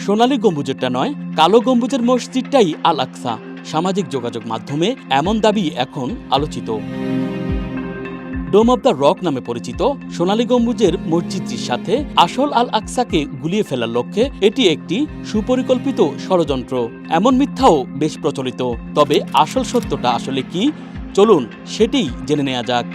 সোনালী গম্বুজেরটা নয়, কালো গম্বুজের মসজিদটাই আল আকসা। সামাজিক যোগাযোগ মাধ্যমে এমন দাবি এখন আলোচিত। ডোম অব দ্য রক নামে পরিচিত সোনালী গম্বুজের মসজিদটির সাথে আসল আল আকসাকে গুলিয়ে ফেলার লক্ষ্যে এটি একটি সুপরিকল্পিত ষড়যন্ত্র, এমন মিথ্যাও বেশ প্রচলিত। তবে আসল সত্যটা আসলে কি, চলুন সেটিই জেনে নেওয়া যাক।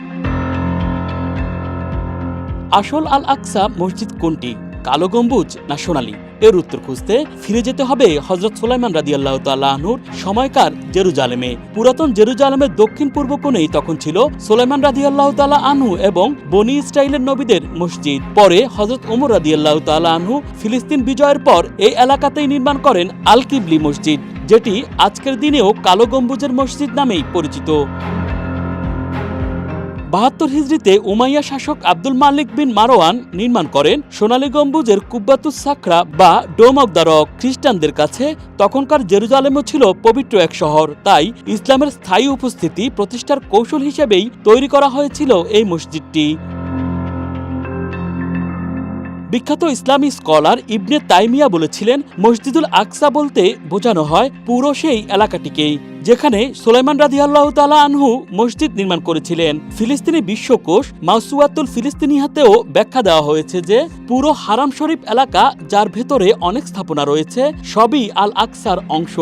আসল আল আকসা মসজিদ কোনটি, কালো গম্বুজ না সোনালী? এর উত্তর খুঁজতে ফিরে যেতে হবে হযরত সুলাইমান রাদিয়াল্লাহু তাআলা আনহুর সময়কার জেরুজালেমে। পুরাতন জেরুজালেমের দক্ষিণ পূর্ব কোণেই তখন ছিল সুলাইমান রাদিয়াল্লাহু তাআলা আনহু এবং বনি ইসরাইলের নবীদের মসজিদ। পরে হযরত ওমর রাদিয়াল্লাহু তাআলা আনহু ফিলিস্তিন বিজয়ের পর এই এলাকাতেই নির্মাণ করেন আল কিবলি মসজিদ, যেটি আজকের দিনেও কালো গম্বুজের মসজিদ নামেই পরিচিত। ৭২ হিজরিতে উমাইয়া শাসক আব্দুল মালিক বিন মারওয়ান নির্মাণ করেন সোনালী গম্বুজের কুব্বাতুস সাখরা বা ডোম অব দ্য রক। খ্রিস্টানদের কাছে তখনকার জেরুজালেমও ছিল পবিত্র এক শহর, তাই ইসলামের স্থায়ী উপস্থিতি প্রতিষ্ঠার কৌশল হিসেবেই তৈরি করা হয়েছিল এই মসজিদটি। বিখ্যাত ইসলামী স্কলার ইবনে তাইমিয়া বলেছিলেন, মসজিদুল আকসা বলতে বোঝানো হয় পুরো সেই এলাকাটিকেই যেখানে সুলাইমান রাদিয়াল্লাহু তাআলা আনহু মসজিদ নির্মাণ করেছিলেন। ফিলিস্তিনি বিশ্বকোষ মাওসুয়াতুল ফিলিস্তিনিয়াতেও ব্যাখ্যা দেওয়া হয়েছে যে পুরো হারাম শরীফ এলাকা, যার ভেতরে অনেক স্থাপনা রয়েছে, সবই আল আকসার অংশ।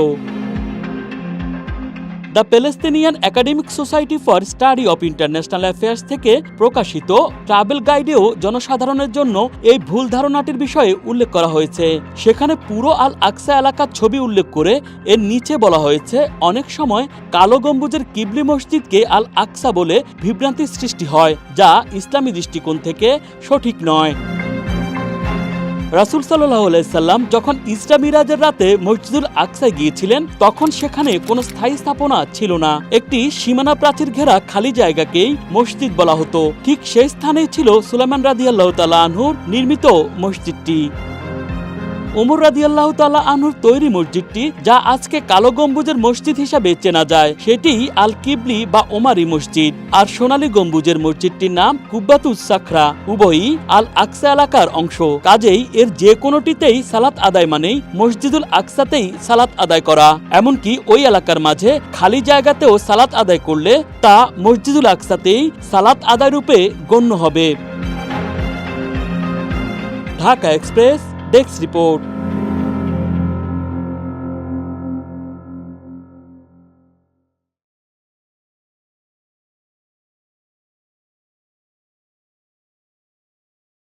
The Palestinian academic society for study of international affairs থেকে প্রকাশিত ট্রাভেল গাইডেও জনসাধারণের জন্য এই ভুল ধারণাটির বিষয়ে উল্লেখ করা হয়েছে। সেখানে পুরো আল আকসা এলাকার ছবি উল্লেখ করে এর নিচে বলা হয়েছে, অনেক সময় কালো গম্বুজের কিবলি মসজিদকে আল আকসা বলে বিভ্রান্তির সৃষ্টি হয়, যা ইসলামী দৃষ্টিকোণ থেকে সঠিক নয়। রাসূল সাল্লাল্লাহু আলাইহি সাল্লাম যখন ইসরা মিরাজের রাতে মসজিদুল আকসায় গিয়েছিলেন, তখন সেখানে কোনো স্থায়ী স্থাপনা ছিল না। একটি সীমানা প্রাচীর ঘেরা খালি জায়গাকেই মসজিদ বলা হতো। ঠিক সেই স্থানেই ছিল সুলাইমান রাদিয়াল্লাহু তাআলা আনহুর নির্মিত মসজিদটি। ওমর রাদিয়াল্লাহু তাআলা আনহুর তৈরি মসজিদটি, যা আজকে কালো গম্বুজের মসজিদ হিসাবে চেনা যায়, সেটি আল কিবলি বা ওমারি মসজিদ। আর সোনালী গম্বুজের মসজিদটির নাম কুব্বাতুস সাখরা। উভয়ই আল আকসা এলাকার অংশ, কাজেই এর যে কোনোটিতেই সালাত আদায় মানেই মসজিদুল আকসাতেই সালাত আদায় করা। এমনকি ওই এলাকার মাঝে খালি জায়গাতেও সালাত আদায় করলে তা মসজিদুল আকসাতেই সালাত আদায় রূপে গণ্য হবে। Dhaka express desk report.